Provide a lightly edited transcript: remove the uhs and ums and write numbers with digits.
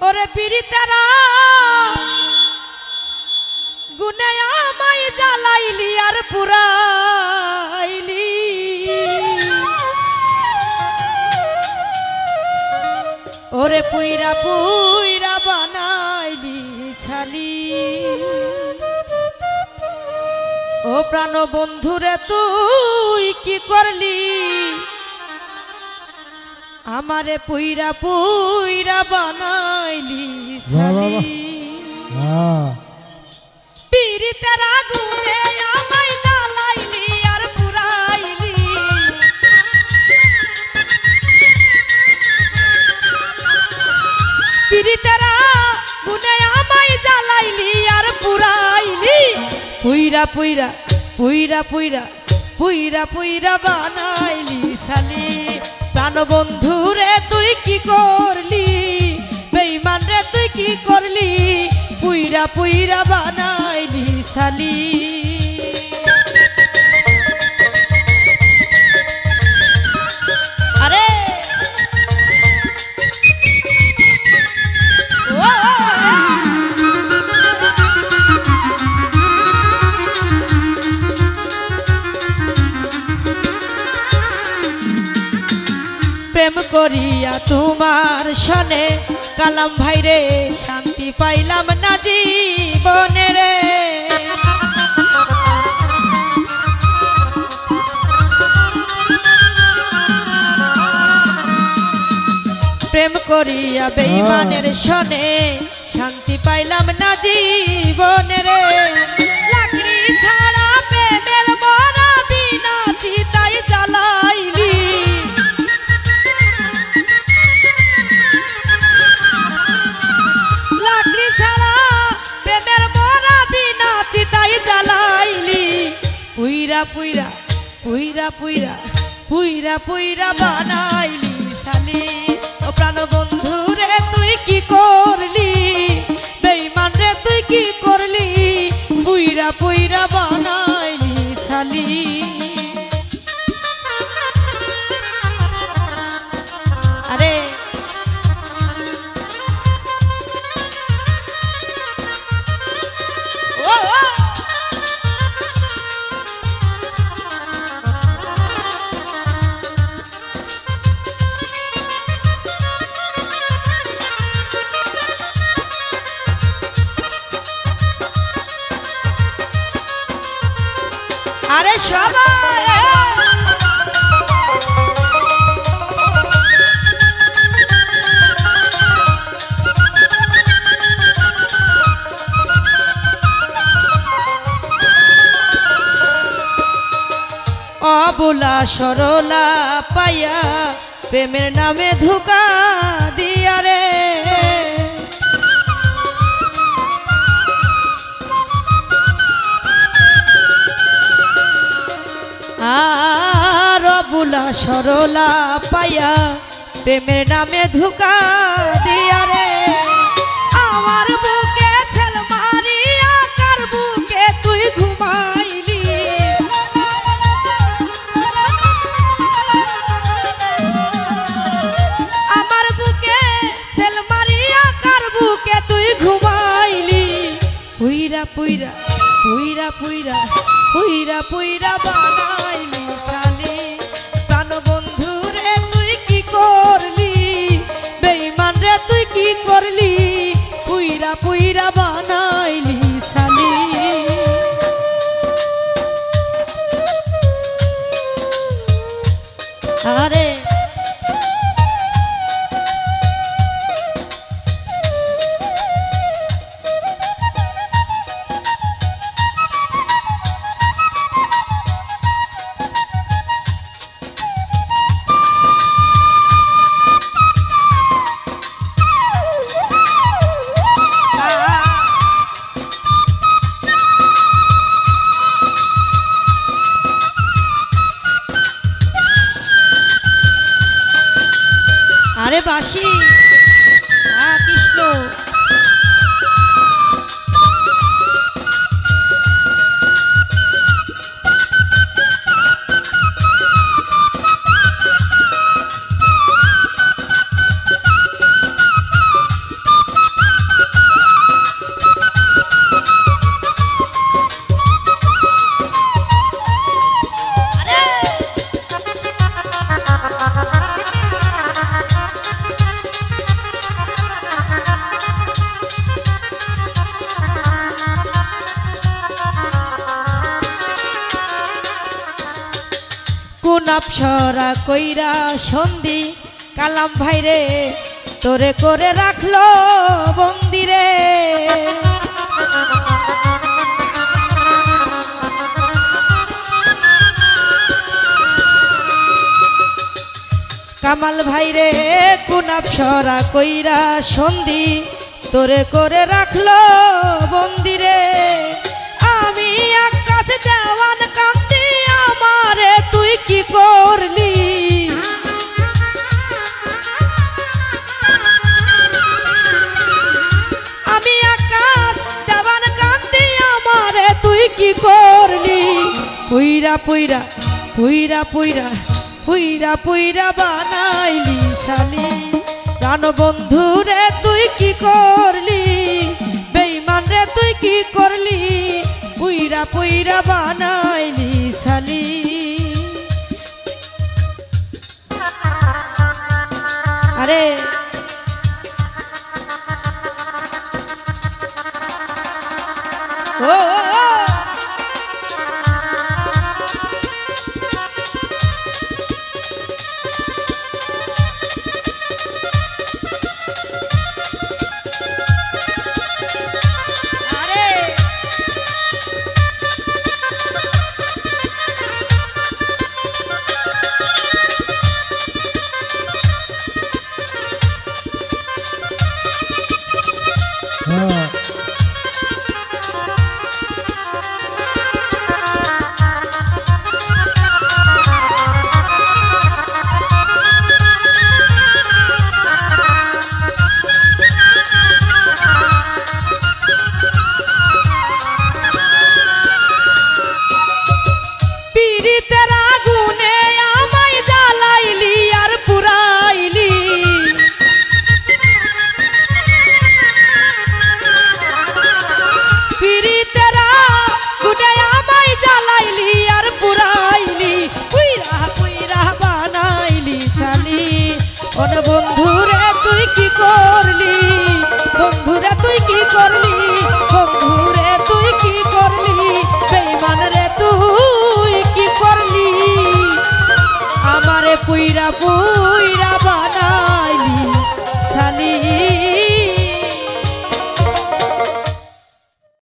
ওরে পীড়িতেরা গুনে আমায় জ্বালাইলি আর পুরাইলি, ওরে পুইরা পুইরা বানাইলি ছালি। ও প্রাণ বন্ধুরে তুই কি করলি, আমারে পুইরা পুইরা বানাইলি ছালি। পীড়িতের আগুনে আমায় জ্বালাইলি আর পুরাইলি, পীড়িতের আগুনে আমায় জ্বালাইলি আর পুরাইলি। পুইরা পুইরা পুইরা পুইরা পুইরা পুইরা বানাইলি ছালি। প্রাণ বন্ধুরে তুই কি করলি, বেঈমান রে তুই কি করলি, পুইরা পুইরা বানাইলি ছালি। আরে প্রেম করিয়া তোমার সনে কালাম ভাইরে শান্তি পাইলাম না জীবনে রে। প্রেম করিয়া বেঈমানের সনে শান্তি পাইলাম না জীবনে রে। লাকড়ি ছাড়া প্রেমের মরা বিনা চিতাই জ্বালাইলি, লাকড়ি ছাড়া প্রেমের মরা বিনা চিতাই জ্বালাইলি। পুইরা পুইরা পুইরা পুইরা পুইরা পুইরা বানাইলি ছালি। ও প্রাণ বন্ধু রে তুই কি করলি, বেঈমান রে তুই কি করলি, পুইরা পুইরা বানাইলি ছালি। আরে ও আরে সবাই অবলা সরলা পাইয়া প্রেমের নামে ধোঁকা দিয়া রে। আর অবলা সরলা পাইয়া প্রেমের নামে ধোঁকা দিয়া রে। আমার বুকে ছেল মারিয়া কার বুকে তুই ঘুমাইলি, আমার বুকে ছেল মারিয়া কার বুকে তুই ঘুমাইলি। পুইরা পুইরা পুইরা পুইরা পুইরা পুইরা বানাইলি ছালি। প্রাণ বন্ধু রে তুই কি করলি, বেঈমান রে তুই কি করলি, পুইরা পুইরা বানাইলি ছালি। আরে আরে বাসি কৃষ্ণ আপসরা কইরা সন্ধি কালাম ভাইরে তোরে করে রাখলো বন্দিরে। কামাল ভাইরে কোন আপসরা কইরা সন্ধি তোরে করে রাখলো বন্দিরে। আমি আকাশ দেওয়ান কান্তি আমারে তুই কি করলি, আমি আকাশ দেওয়ান কান্তি আমারে তুই কি করলি। পুইরা পুইরা পুইরা পুইরা পুইরা পুইরা বানাইলি শালি, প্রাণ বন্ধু রে তুই কি করলি, বেঈমান রে তুই কি করলি, পুইরা পুইরা বানাইলি শালি। আরে ও বন্ধুরে তুই কি করলি, বন্ধুরে তুই কি করলি, বন্ধুরে তুই কি করলি, বেঈমান রে তুই কি করলি, আমারে পুইরা